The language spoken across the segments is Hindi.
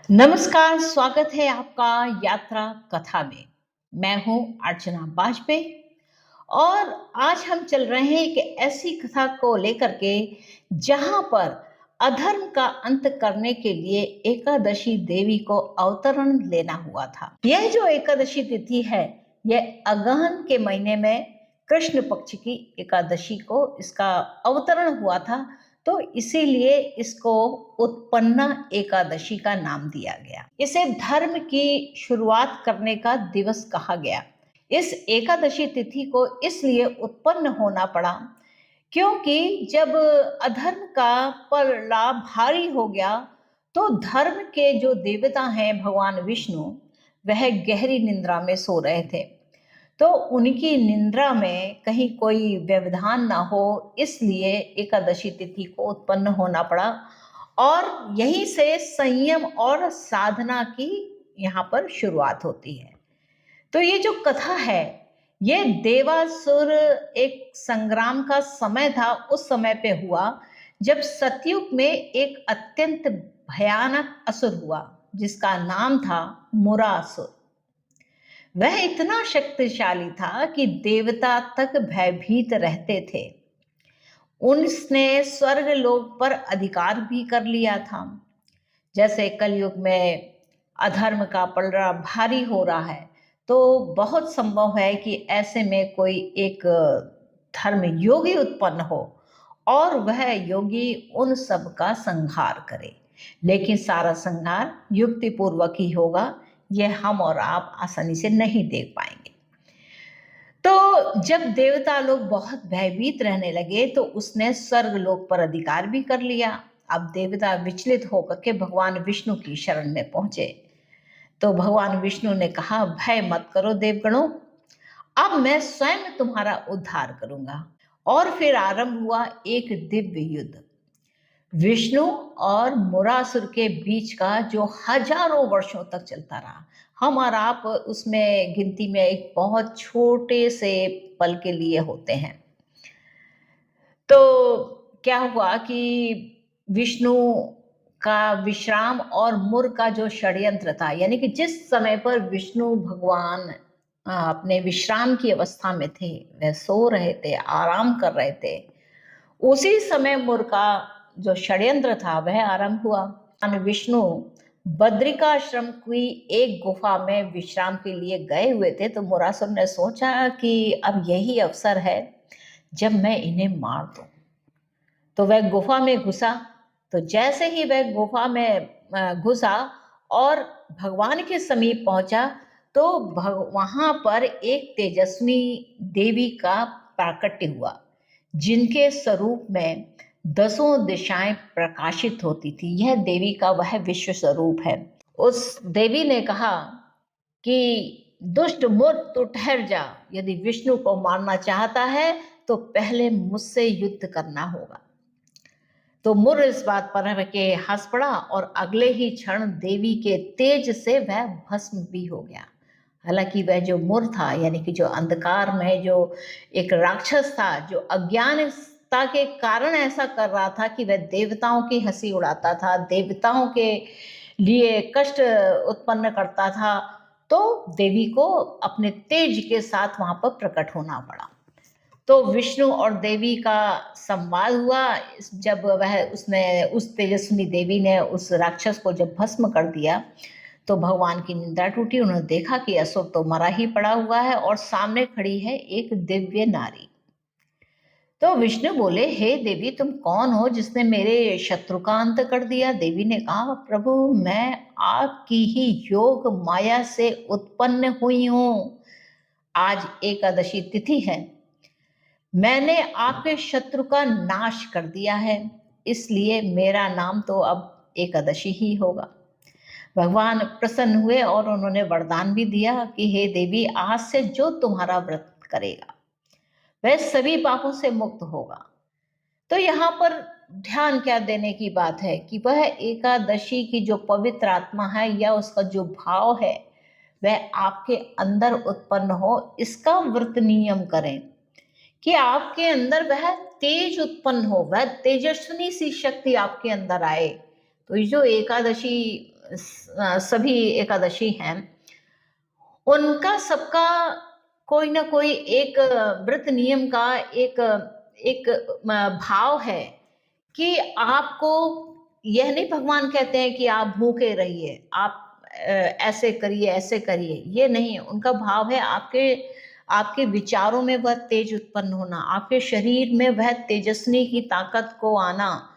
नमस्कार, स्वागत है आपका यात्रा कथा में। मैं हूँ अर्चना बाजपेयी और आज हम चल रहे हैं एक ऐसी कथा को लेकर के जहाँ पर अधर्म का अंत करने के लिए एकादशी देवी को अवतरण लेना हुआ था। यह जो एकादशी तिथि है, यह अगहन के महीने में कृष्ण पक्ष की एकादशी को इसका अवतरण हुआ था, तो इसीलिए इसको उत्पन्ना एकादशी का नाम दिया गया। इसे धर्म की शुरुआत करने का दिवस कहा गया। इस एकादशी तिथि को इसलिए उत्पन्न होना पड़ा क्योंकि जब अधर्म का प्रलाप भारी हो गया तो धर्म के जो देवता हैं भगवान विष्णु, वह गहरी निंद्रा में सो रहे थे। तो उनकी निंद्रा में कहीं कोई व्यवधान ना हो, इसलिए एकादशी तिथि को उत्पन्न होना पड़ा और यहीं से संयम और साधना की यहाँ पर शुरुआत होती है। तो ये जो कथा है, ये देवासुर एक संग्राम का समय था। उस समय पे हुआ जब सतयुग में एक अत्यंत भयानक असुर हुआ जिसका नाम था मुरासुर। वह इतना शक्तिशाली था कि देवता तक भयभीत रहते थे। उसने स्वर्ग लोक पर अधिकार भी कर लिया था। जैसे कलयुग में अधर्म का पलड़ा भारी हो रहा है, तो बहुत संभव है कि ऐसे में कोई एक धर्म योगी उत्पन्न हो और वह योगी उन सब का संहार करे। लेकिन सारा संहार युक्ति पूर्वक ही होगा, यह हम और आप आसानी से नहीं देख पाएंगे। तो जब देवता लोग बहुत भयभीत रहने लगे तो उसने स्वर्ग लोक पर अधिकार भी कर लिया। अब देवता विचलित होकर के भगवान विष्णु की शरण में पहुंचे। तो भगवान विष्णु ने कहा, भय मत करो देवगणों, अब मैं स्वयं तुम्हारा उद्धार करूंगा। और फिर आरंभ हुआ एक दिव्य युद्ध विष्णु और मुरासुर के बीच का, जो हजारों वर्षों तक चलता रहा। हम और आप उसमें गिनती में एक बहुत छोटे से पल के लिए होते हैं। तो क्या हुआ कि विष्णु का विश्राम और मुर का जो षड्यंत्र था, यानी कि जिस समय पर विष्णु भगवान अपने विश्राम की अवस्था में थे, वह सो रहे थे, आराम कर रहे थे, उसी समय मुर का जो षड्यंत्र था वह आरंभ हुआ। विष्णु बद्रिकाश्रम की एक गुफा में विश्राम के लिए गए हुए थे, तो मुरासुर ने सोचा कि अब यही अवसर है जब मैं इन्हें मार दूं। तो वह गुफा में घुसा। तो जैसे ही वह गुफा में घुसा और भगवान के समीप पहुंचा, तो वहां पर एक तेजस्वी देवी का प्राकट्य हुआ, जिनके स्वरूप में दसों दिशाएं प्रकाशित होती थी। यह देवी का वह विश्व स्वरूप है। उस देवी ने कहा कि दुष्ट मुर तू ठहर जा, यदि विष्णु को मारना चाहता है तो पहले मुझसे युद्ध करना होगा। तो मुर इस बात पर के हंस पड़ा और अगले ही क्षण देवी के तेज से वह भस्म भी हो गया। हालांकि वह जो मुर था, यानी कि जो अंधकार में जो एक राक्षस था, जो अज्ञानता के कारण ऐसा कर रहा था कि वह देवताओं की हंसी उड़ाता था, देवताओं के लिए कष्ट उत्पन्न करता था, तो देवी को अपने तेज के साथ वहां पर प्रकट होना पड़ा। तो विष्णु और देवी का संवाद हुआ। जब वह उसने उस तेजस्विनी देवी ने उस राक्षस को जब भस्म कर दिया, तो भगवान की निंदा टूटी। उन्होंने देखा कि असुर तो मरा ही पड़ा हुआ है और सामने खड़ी है एक दिव्य नारी। तो विष्णु बोले, हे देवी, तुम कौन हो जिसने मेरे शत्रु का अंत कर दिया? देवी ने कहा, प्रभु, मैं आपकी ही योग माया से उत्पन्न हुई हूँ। आज एकादशी तिथि है, मैंने आपके शत्रु का नाश कर दिया है, इसलिए मेरा नाम तो अब एकादशी ही होगा। भगवान प्रसन्न हुए और उन्होंने वरदान भी दिया कि हे देवी, आज से जो तुम्हारा व्रत करेगा वह सभी पापों से मुक्त होगा। तो यहाँ पर ध्यान क्या देने की बात है कि वह एकादशी की जो पवित्र आत्मा है या उसका जो भाव है, वह आपके अंदर उत्पन्न हो। इसका व्रत नियम करें कि आपके अंदर वह तेज उत्पन्न हो, वह तेजस्विनी सी शक्ति आपके अंदर आए। तो ये जो एकादशी सभी एकादशी हैं, उनका सबका कोई ना कोई एक व्रत नियम का एक एक भाव है कि आपको यह नहीं भगवान कहते हैं कि आप भूखे रहिए, आप ऐसे करिए, ये नहीं। उनका भाव है आपके आपके विचारों में वह तेज उत्पन्न होना, आपके शरीर में वह तेजस्वी की ताकत को आना,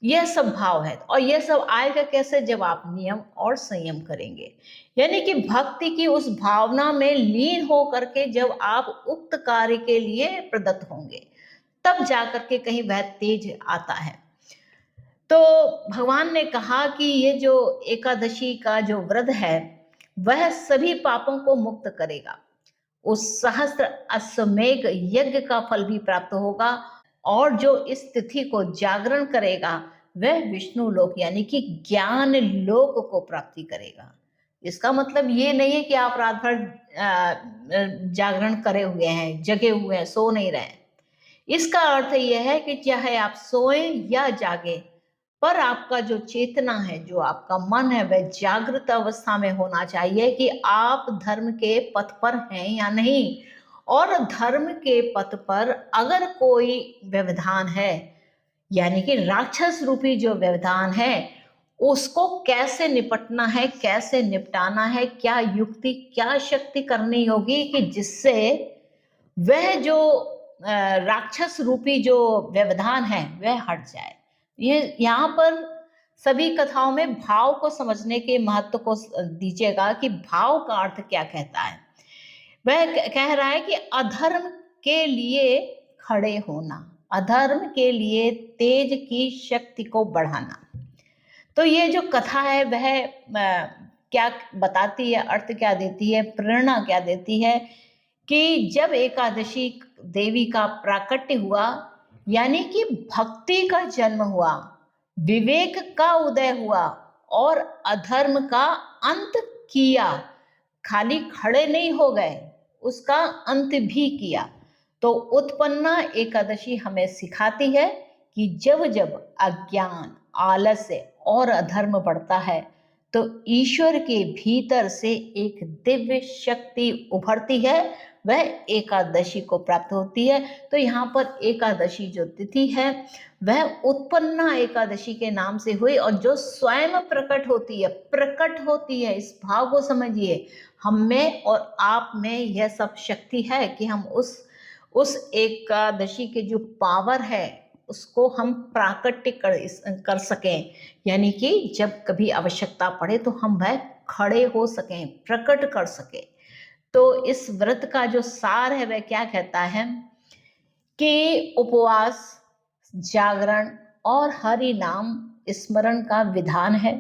यह सब भाव है। और यह सब आएगा कैसे? जब आप नियम और संयम करेंगे, यानी कि भक्ति की उस भावना में लीन हो करके जब आप उक्त कार्य के लिए प्रदत्त होंगे, तब जाकर के कहीं वह तेज आता है। तो भगवान ने कहा कि ये जो एकादशी का जो व्रत है वह सभी पापों को मुक्त करेगा, उस सहस्त्र अश्वमेघ यज्ञ का फल भी प्राप्त होगा, और जो इस तिथि को जागरण करेगा वह विष्णु लोक यानी कि ज्ञान लोक को प्राप्ति करेगा। इसका मतलब ये नहीं है कि आप रात भर जागरण करे हुए हैं, जगे हुए हैं, सो नहीं रहे। इसका अर्थ यह है कि चाहे आप सोएं या जागे, पर आपका जो चेतना है, जो आपका मन है, वह जागृत अवस्था में होना चाहिए कि आप धर्म के पथ पर हैं या नहीं। और धर्म के पथ पर अगर कोई व्यवधान है, यानी कि राक्षस रूपी जो व्यवधान है, उसको कैसे निपटना है, कैसे निपटाना है, क्या युक्ति, क्या शक्ति करनी होगी कि जिससे वह जो राक्षस रूपी जो व्यवधान है वह हट जाए। ये यहाँ पर सभी कथाओं में भाव को समझने के महत्व को दीजिएगा कि भाव का अर्थ क्या कहता है। वह कह रहा है कि अधर्म के लिए खड़े होना, अधर्म के लिए तेज की शक्ति को बढ़ाना। तो ये जो कथा है वह क्या बताती है, अर्थ क्या देती है, प्रेरणा क्या देती है कि जब एकादशी देवी का प्राकट्य हुआ, यानी कि भक्ति का जन्म हुआ, विवेक का उदय हुआ और अधर्म का अंत किया, खाली खड़े नहीं हो गए, उसका अंत भी किया। तो उत्पन्ना एकादशी हमें सिखाती है कि जब जब अज्ञान, आलस्य और अधर्म बढ़ता है तो ईश्वर के भीतर से एक दिव्य शक्ति उभरती है, वह एकादशी को प्राप्त होती है। तो यहाँ पर एकादशी जो तिथि है वह उत्पन्ना एकादशी के नाम से हुई, और जो स्वयं प्रकट होती है, इस भाव को समझिए, हम में और आप में यह सब शक्ति है कि हम उस एकादशी के जो पावर है उसको हम प्राकट्य कर सकें, यानी कि जब कभी आवश्यकता पड़े तो हम वह खड़े हो सकें, प्रकट कर सकें। तो इस व्रत का जो सार है वह क्या कहता है कि उपवास, जागरण और हरि नाम स्मरण का विधान है।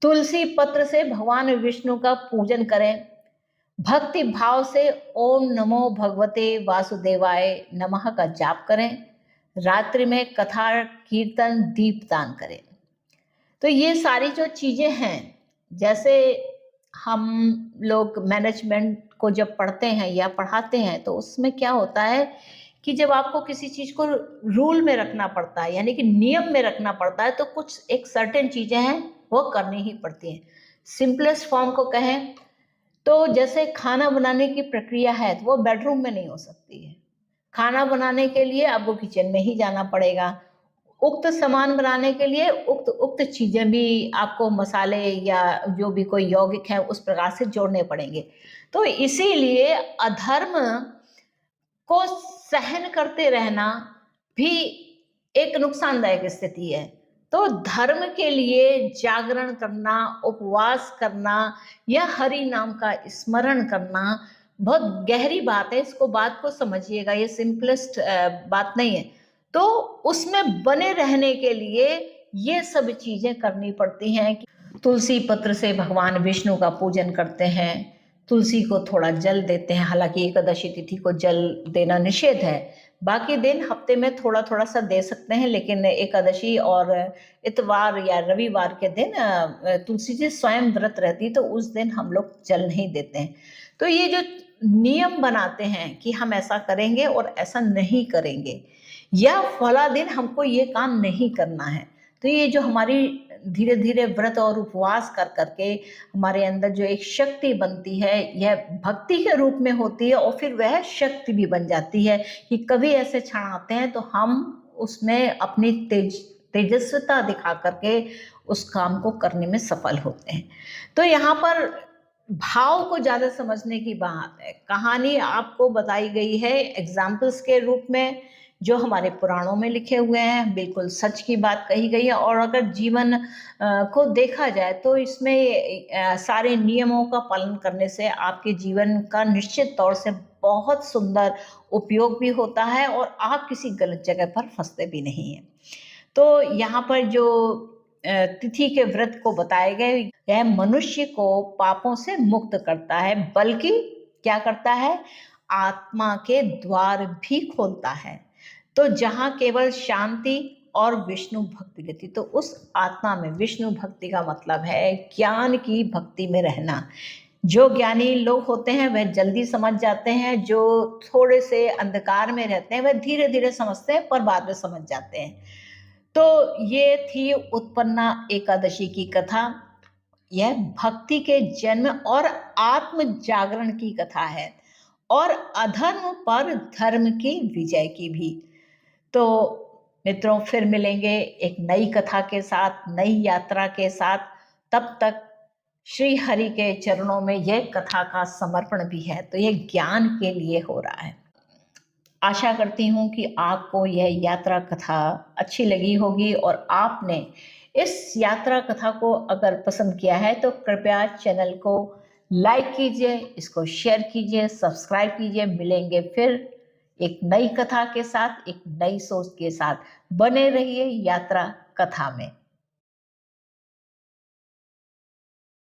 तुलसी पत्र से भगवान विष्णु का पूजन करें, भक्ति भाव से ओम नमो भगवते वासुदेवाय नमः का जाप करें, रात्रि में कथा कीर्तन दीपदान करें। तो ये सारी जो चीजें हैं, जैसे हम लोग मैनेजमेंट को जब पढ़ते हैं या पढ़ाते हैं तो उसमें क्या होता है कि जब आपको किसी चीज को रूल में रखना पड़ता है, यानी कि नियम में रखना पड़ता है, तो कुछ एक सर्टेन चीजें हैं वो करनी ही पड़ती हैं। सिंपलेस्ट फॉर्म को कहें तो जैसे खाना बनाने की प्रक्रिया है तो वो बेडरूम में नहीं हो सकती है। खाना बनाने के लिए आपको किचन में ही जाना पड़ेगा। उक्त सामान बनाने के लिए उक्त चीजें भी आपको, मसाले या जो भी कोई यौगिक है उस प्रकार से जोड़ने पड़ेंगे। तो इसीलिए अधर्म को सहन करते रहना भी एक नुकसानदायक स्थिति है। तो धर्म के लिए जागरण करना, उपवास करना या हरि नाम का स्मरण करना बहुत गहरी बात है। इसको बात को समझिएगा, ये सिंपलेस्ट बात नहीं है। तो उसमें बने रहने के लिए ये सब चीजें करनी पड़ती हैं। तुलसी पत्र से भगवान विष्णु का पूजन करते हैं, तुलसी को थोड़ा जल देते हैं, हालांकि एकादशी तिथि को जल देना निषेध है, बाकी दिन हफ्ते में थोड़ा थोड़ा सा दे सकते हैं, लेकिन एकादशी और इतवार या रविवार के दिन तुलसी जी स्वयं व्रत रहती तो उस दिन हम लोग जल नहीं देते हैं। तो ये जो नियम बनाते हैं कि हम ऐसा करेंगे और ऐसा नहीं करेंगे, या फला दिन हमको ये काम नहीं करना है, तो ये जो हमारी धीरे धीरे व्रत और उपवास कर करके हमारे अंदर जो एक शक्ति बनती है, यह भक्ति के रूप में होती है और फिर वह शक्ति भी बन जाती है कि कभी ऐसे क्षण आते हैं तो हम उसमें अपनी तेजस्विता दिखा करके उस काम को करने में सफल होते हैं। तो यहाँ पर भाव को ज़्यादा समझने की बात है। कहानी आपको बताई गई है एग्जाम्पल्स के रूप में, जो हमारे पुराणों में लिखे हुए हैं, बिल्कुल सच की बात कही गई है। और अगर जीवन को देखा जाए तो इसमें सारे नियमों का पालन करने से आपके जीवन का निश्चित तौर से बहुत सुंदर उपयोग भी होता है और आप किसी गलत जगह पर फंसते भी नहीं हैं। तो यहाँ पर जो तिथि के व्रत को बताए गए, यह मनुष्य को पापों से मुक्त करता है, बल्कि क्या करता है, आत्मा के द्वार भी खोलता है। तो जहाँ केवल शांति और विष्णु भक्ति रहती, तो उस आत्मा में विष्णु भक्ति का मतलब है ज्ञान की भक्ति में रहना। जो ज्ञानी लोग होते हैं वह जल्दी समझ जाते हैं, जो थोड़े से अंधकार में रहते हैं वह धीरे धीरे समझते हैं पर बाद में समझ जाते हैं। तो ये थी उत्पन्ना एकादशी की कथा। यह भक्ति के जन्म और आत्म जागरण की कथा है और अधर्म पर धर्म की विजय की भी। तो मित्रों, फिर मिलेंगे एक नई कथा के साथ, नई यात्रा के साथ। तब तक श्री हरि के चरणों में यह कथा का समर्पण भी है, तो यह ज्ञान के लिए हो रहा है। आशा करती हूँ कि आपको यह यात्रा कथा अच्छी लगी होगी और आपने इस यात्रा कथा को अगर पसंद किया है तो कृपया चैनल को लाइक कीजिए, इसको शेयर कीजिए, सब्सक्राइब कीजिए। मिलेंगे फिर एक नई कथा के साथ, एक नई सोच के साथ। बने रहिए यात्रा कथा में।